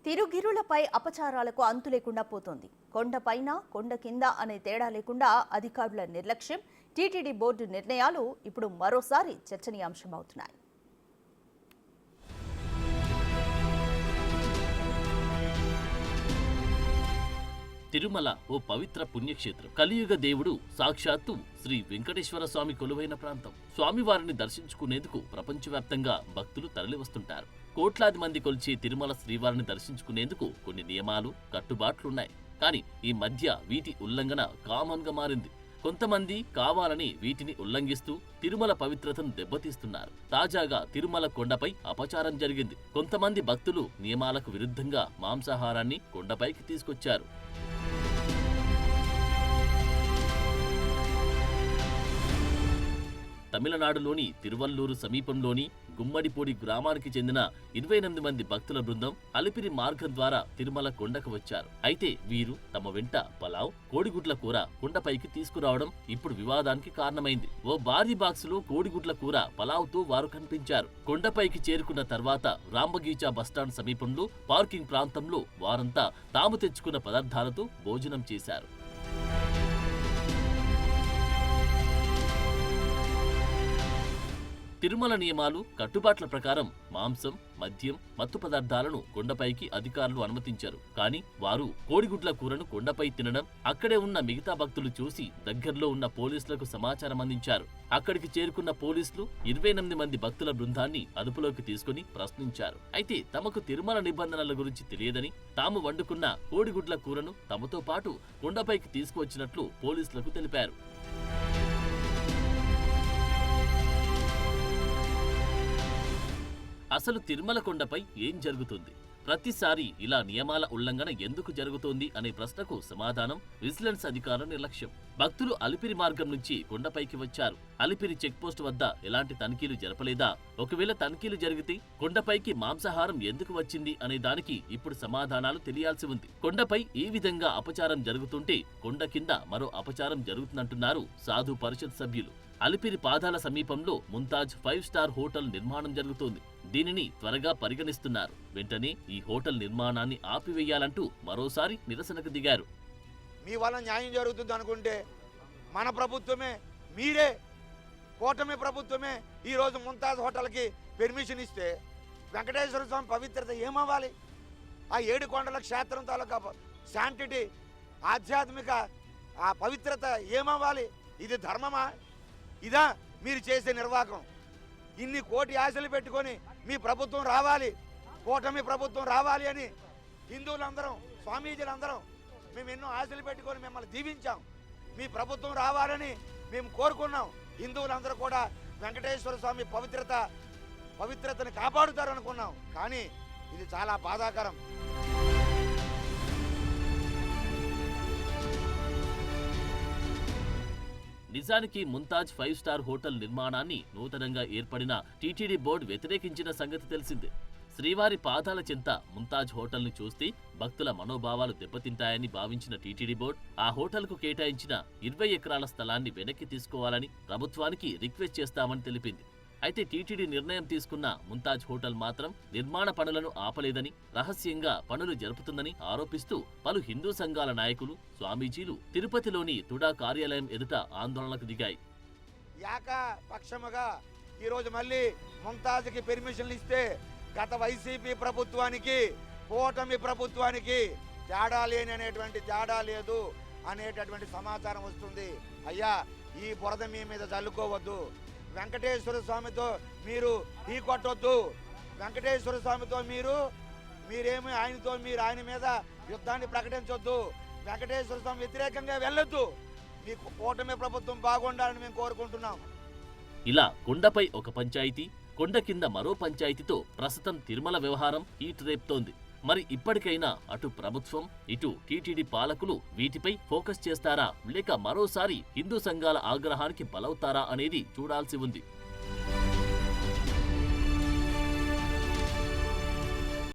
తిరుగిరులపై అపచారాలకు అంతు లేకుండా పోతోంది. కొండపైన కొండ కింద అనే తేడా లేకుండా అధికారుల నిర్లక్ష్యం, టీటీడీ బోర్డు నిర్ణయాలు ఇప్పుడు మరోసారి చర్చనీయాంశమవుతున్నాయి. తిరుమల ఓ పవిత్ర పుణ్యక్షేత్రం. కలియుగ దేవుడు సాక్షాత్తు శ్రీ వెంకటేశ్వర స్వామి కొలువైన ప్రాంతం. స్వామివారిని దర్శించుకునేందుకు ప్రపంచవ్యాప్తంగా భక్తులు తరలివస్తుంటారు. కోట్లాది మంది కొలిచే తిరుమల శ్రీవారిని దర్శించుకునేందుకు కొన్ని నియమాలు, కట్టుబాట్లున్నాయి. కానీ ఈ మధ్య వీటి ఉల్లంఘన కామన్ గా మారింది. కొంతమంది కావాలని వీటిని ఉల్లంఘిస్తూ తిరుమల పవిత్రతను దెబ్బతీస్తున్నారు. తాజాగా తిరుమల కొండపై అపచారం జరిగింది. కొంతమంది భక్తులు నియమాలకు విరుద్ధంగా మాంసాహారాన్ని కొండపైకి తీసుకొచ్చారు. తమిళనాడులోని తిరువల్లూరు సమీపంలోని గుమ్మడిపూడి గ్రామానికి చెందిన 28 మంది భక్తుల బృందం అలిపిరి మార్గం ద్వారా తిరుమల కొండకు వచ్చారు. అయితే వీరు తమ వెంట పలావ్, కోడిగుడ్ల కూర కొండపైకి తీసుకురావడం ఇప్పుడు వివాదానికి కారణమైంది. ఓ భారీ బాక్సులో కోడిగుడ్ల కూర, పలావ్తో వారు కనిపించారు. కొండపైకి చేరుకున్న తర్వాత రాంబగీచా బస్టాండ్ సమీపంలో పార్కింగ్ ప్రాంతంలో వారంతా తాము తెచ్చుకున్న పదార్థాలతో భోజనం చేశారు. తిరుమల నియమాలు, కట్టుబాట్ల ప్రకారం మాంసం, మద్యం, మత్తు పదార్థాలను కొండపైకి అధికారులు అనుమతించారు. కానీ వారు కోడిగుడ్ల కూరను కొండపై తినడం అక్కడే ఉన్న మిగతా భక్తులు చూసి దగ్గరలో ఉన్న పోలీసులకు సమాచారం అందించారు. అక్కడికి చేరుకున్న పోలీసులు 28 మంది భక్తుల బృందాన్ని అదుపులోకి తీసుకుని ప్రశ్నించారు. అయితే తమకు తిరుమల నిబంధనల గురించి తెలియదని, తాము వండుకున్న కోడిగుడ్ల కూరను తమతో పాటు కొండపైకి తీసుకువచ్చినట్లు పోలీసులకు తెలిపారు. అసలు తిరుమల కొండపై ఏం జరుగుతుంది? ప్రతిసారి ఇలా నియమాల ఉల్లంఘన ఎందుకు జరుగుతోంది అనే ప్రశ్నకు సమాధానం విజిలెన్స్ అధికారుల నిర్లక్ష్యం. భక్తులు అలిపిరి మార్గం నుంచి కొండపైకి వచ్చారు. అలిపిరి చెక్పోస్ట్ వద్ద ఎలాంటి తనిఖీలు జరపలేదా? ఒకవేళ తనిఖీలు జరిగితే కొండపైకి మాంసాహారం ఎందుకు వచ్చింది అనే దానికి ఇప్పుడు సమాధానాలు తెలియాల్సి ఉంది. కొండపై ఈ విధంగా అపచారం జరుగుతుంటే కొండ కింద మరో అపచారం జరుగుతుందంటున్నారు సాధు పరిషత్ సభ్యులు. అలిపిరి పాదాల సమీపంలో ముంతాజ్ 5 స్టార్ హోటల్ నిర్మాణం జరుగుతోంది. దీనిని త్వరగా పరిగణిస్తున్నారు. వెంటనే ఈ హోటల్ నిర్మాణాన్ని ఆపివేయాలంటూ మరోసారి నిరసనకు దిగారు. మీ వల్ల న్యాయం జరుగుతుంది అనుకుంటే మన ప్రభుత్వమే, మీరే కూటమి ప్రభుత్వమే ఈరోజు ముంతాజ్ హోటల్కి పెర్మిషన్ ఇస్తే వెంకటేశ్వర స్వామి పవిత్రత ఏమవ్వాలి? ఆ 7 కొండల క్షేత్రం తాలూకా శాంటిటీ, ఆధ్యాత్మిక ఆ పవిత్రత ఏమవ్వాలి? ఇది ధర్మమా? ఇదా మీరు చేసే నిర్వాహకం? ఇన్ని కోటి ఆశలు పెట్టుకొని మీ ప్రభుత్వం రావాలి, కూటమి ప్రభుత్వం రావాలి అని హిందువులందరం, స్వామీజీలందరం మేము ఎన్నో ఆశలు పెట్టుకొని మిమ్మల్ని దీవించాం. మీ ప్రభుత్వం రావాలని మేము కోరుకున్నాం. హిందువులందరూ కూడా వెంకటేశ్వర స్వామి పవిత్రతని కాపాడుతారనుకున్నాం. కానీ ఇది చాలా బాధాకరం. నిజానికి ముంతాజ్ 5 స్టార్ హోటల్ నిర్మాణాన్ని నూతనంగా ఏర్పడిన టీటీడీ బోర్డు వ్యతిరేకించిన సంగతి తెలిసిందే. శ్రీవారి పాదాల చెంత ముంతాజ్ హోటల్ను చూస్తే భక్తుల మనోభావాలు దెబ్బతింటాయని భావించిన టీటీడీ బోర్డు ఆ హోటల్కు కేటాయించిన 20 ఎకరాల స్థలాన్ని వెనక్కి తీసుకోవాలని ప్రభుత్వానికి రిక్వెస్ట్ చేస్తామని తెలిపింది. అయితే టీటీడీ నిర్ణయం తీసుకున్న ముంతాజ్ హోటల్ మాత్రం నిర్మాణ పనులను ఆపలేదని, రహస్యంగా పనులు జరుపుతుందని ఆరోపిస్తూ పలు హిందూ సంఘాల నాయకులు, స్వామీజీలు తిరుపతిలోని తుడా కార్యాలయం ఎదుట ఆందోళనకు దిగాయి. ఏకపక్షముగా ఈరోజు మళ్ళీ ముంతాజ్కి పెర్మిషన్లు ఇస్తే గత వైసీపీ ప్రభుత్వానికి, కూటమి ప్రభుత్వానికి తేడా లేదు అనేటటువంటి సమాచారం వస్తుంది. అయ్యా, ఈ బురద మీ మీద చల్లుకోవద్దు. వెంకటేశ్వర స్వామితో మీరు ఢీ కొట్టొద్దు. వెంకటేశ్వర స్వామితో మీరేమి ఆయన మీద యుద్ధాన్ని ప్రకటించొద్దు. వెంకటేశ్వర స్వామి వ్యతిరేకంగా వెళ్ళొద్దు. మీ కూటమి ప్రభుత్వం బాగుండాలని మేము కోరుకుంటున్నాం. ఇలా కొండపై ఒక పంచాయతీ, కొండ కింద మరో పంచాయతీతో ప్రస్తుతం తిరుమల వ్యవహారం హీట్ రేపుతోంది. మరి ఇప్పటికైనా అటు ప్రభుత్వం, ఇటు టీటీడీ పాలకులు వీటిపై ఫోకస్ చేస్తారా, లేక మరోసారి హిందూ సంఘాల ఆగ్రహానికి బలవుతారా అనేది చూడాల్సి ఉంది.